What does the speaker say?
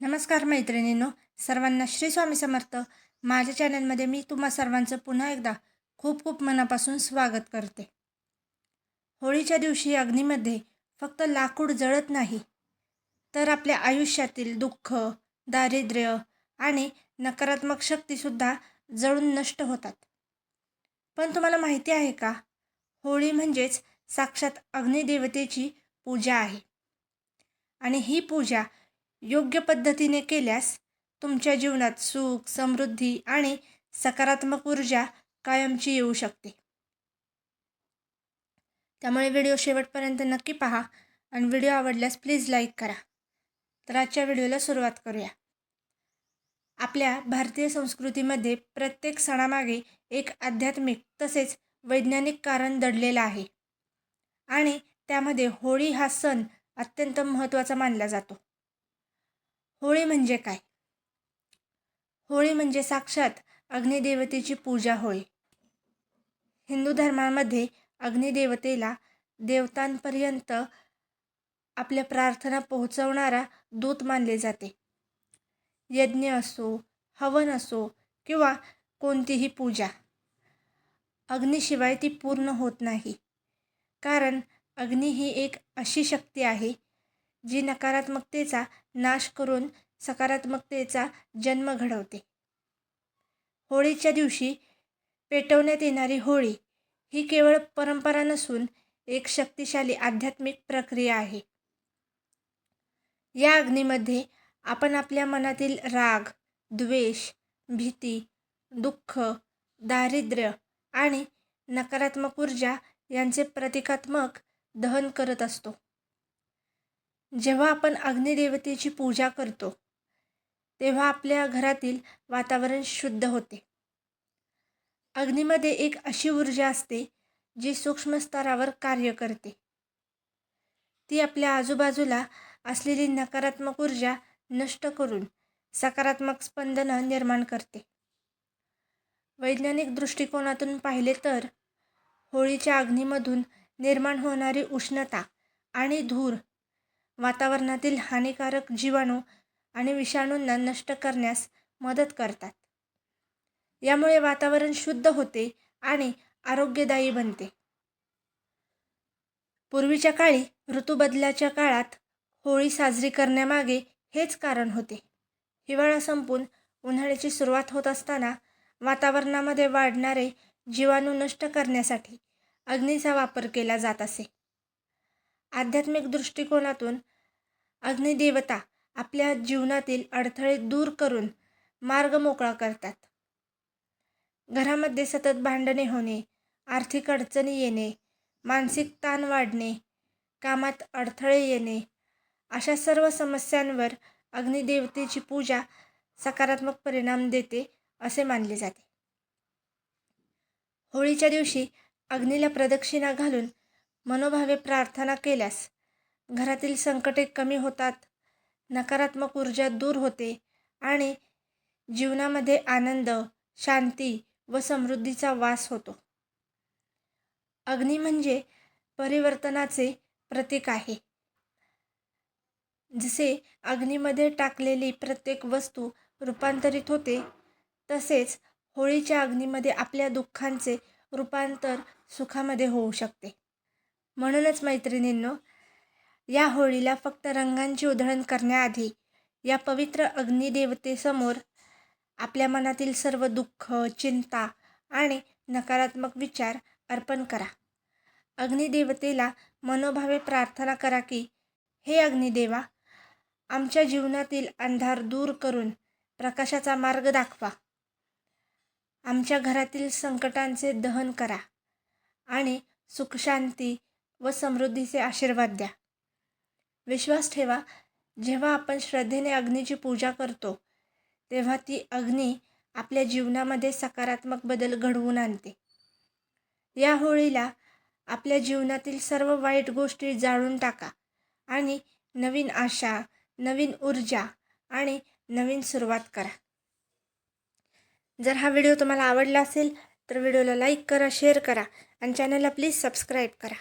नमस्कार मैत्रिणींनो, सर्वांना श्री स्वामी समर्थ. माझ्या चॅनलमध्ये मी तुम्हा सर्वांचं पुन्हा एकदा खूप खूप मनापासून स्वागत करते. होळीच्या दिवशी अग्नीमध्ये फक्त लाकूड जळत नाही, तर आपल्या आयुष्यातील दुःख, दारिद्र्य आणि नकारात्मक शक्तीसुद्धा जळून नष्ट होतात. पण तुम्हाला माहिती आहे का, होळी म्हणजेच साक्षात अग्निदेवतेची पूजा आहे. आणि ही पूजा योग्य पद्धतीने केल्यास तुमच्या जीवनात सुख, समृद्धी आणि सकारात्मक ऊर्जा कायमची येऊ शकते. त्यामुळे व्हिडिओ शेवटपर्यंत नक्की पहा आणि व्हिडिओ आवडल्यास प्लीज लाईक करा. तर आजच्या व्हिडिओला सुरुवात करूया. आपल्या भारतीय संस्कृतीमध्ये प्रत्येक सणामागे एक आध्यात्मिक तसेच वैज्ञानिक कारण दडलेलं आहे आणि त्यामध्ये होळी हा सण अत्यंत महत्त्वाचा मानला जातो. होळी म्हणजे काय? होळी म्हणजे साक्षात अग्निदेवतेची पूजा होय. हिंदू धर्मामध्ये अग्निदेवतेला देवतांपर्यंत आपल्या प्रार्थना पोहोचवणारा दूत मानले जाते. यज्ञ असो, हवन असो किंवा कोणतीही पूजा, अग्नीशिवाय ती पूर्ण होत नाही. कारण अग्नी ही एक अशी शक्ती आहे जी नकारात्मकतेचा नाश करून सकारात्मकतेचा जन्म घडवते. होळीच्या दिवशी पेटवण्यात येणारी होळी ही केवळ परंपरा नसून एक शक्तिशाली आध्यात्मिक प्रक्रिया आहे. या अग्नीमध्ये आपण आपल्या मनातील राग, द्वेष, भीती, दुःख, दारिद्र्य आणि नकारात्मक ऊर्जा यांचे प्रतिकात्मक दहन करत असतो. जेव्हा आपण अग्निदेवतेची पूजा करतो तेव्हा आपल्या घरातील वातावरण शुद्ध होते. अग्नीमध्ये एक अशी ऊर्जा असते जी सूक्ष्म स्तरावर कार्य करते. ती आपल्या आजूबाजूला असलेली नकारात्मक ऊर्जा नष्ट करून सकारात्मक स्पंदनं निर्माण करते. वैज्ञानिक दृष्टिकोनातून पाहिले तर होळीच्या अग्नीमधून निर्माण होणारी उष्णता आणि धूर वातावरणातील हानिकारक जीवाणू आणि विषाणूंना नष्ट करण्यास मदत करतात. यामुळे वातावरण शुद्ध होते आणि आरोग्यदायी बनते. पूर्वीच्या काळी ऋतुबदलाच्या काळात होळी साजरी करण्यामागे हेच कारण होते. हिवाळा संपून उन्हाळ्याची सुरुवात होत असताना वातावरणामध्ये वाढणारे जीवाणू नष्ट करण्यासाठी अग्नीचा वापर केला जात असे. आध्यात्मिक दृष्टिकोनातून अग्निदेवता आपल्या जीवनातील अडथळे दूर करून मार्ग मोकळा करतात. घरामध्ये सतत भांडणे होणे, आर्थिक अडचणी येणे, मानसिक ताण वाढणे, कामात अडथळे येणे अशा सर्व समस्यांवर अग्निदेवतेची पूजा सकारात्मक परिणाम देते असे मानले जाते. होळीच्या दिवशी अग्नीला प्रदक्षिणा घालून मनोभावे प्रार्थना केल्यास घरातील संकटे कमी होतात, नकारात्मक ऊर्जा दूर होते आणि जीवनामध्ये आनंद, शांती व समृद्धीचा वास होतो. अग्नी म्हणजे परिवर्तनाचे प्रतीक आहे. जसे अग्नीमध्ये टाकलेली प्रत्येक वस्तू रूपांतरित होते, तसेच होळीच्या अग्नीमध्ये आपल्या दुःखांचे रूपांतर सुखामध्ये होऊ शकते. म्हणूनच मैत्रिणींनो, या होळीला फक्त रंगांची उधळण करण्याआधी या पवित्र अग्निदेवतेसमोर आपल्या मनातील सर्व दुःख, चिंता आणि नकारात्मक विचार अर्पण करा. अग्निदेवतेला मनोभावे प्रार्थना करा की, हे अग्निदेवा, आमच्या जीवनातील अंधार दूर करून प्रकाशाचा मार्ग दाखवा. आमच्या घरातील संकटांचे दहन करा आणि सुखशांती व समृद्धीचे आशीर्वाद द्या. विश्वास ठेवा, जेव्हा आपण श्रद्धेने अग्नीची पूजा करतो तेव्हा ती अग्नी आपल्या जीवनामध्ये सकारात्मक बदल घडवून आणते. या होळीला आपल्या जीवनातील सर्व वाईट गोष्टी जाळून टाका आणि नवीन आशा, नवीन ऊर्जा आणि नवीन सुरुवात करा. जर हा व्हिडिओ तुम्हाला आवडला असेल तर व्हिडिओला लाईक करा, शेअर करा आणि चॅनलला प्लीज सबस्क्राईब करा.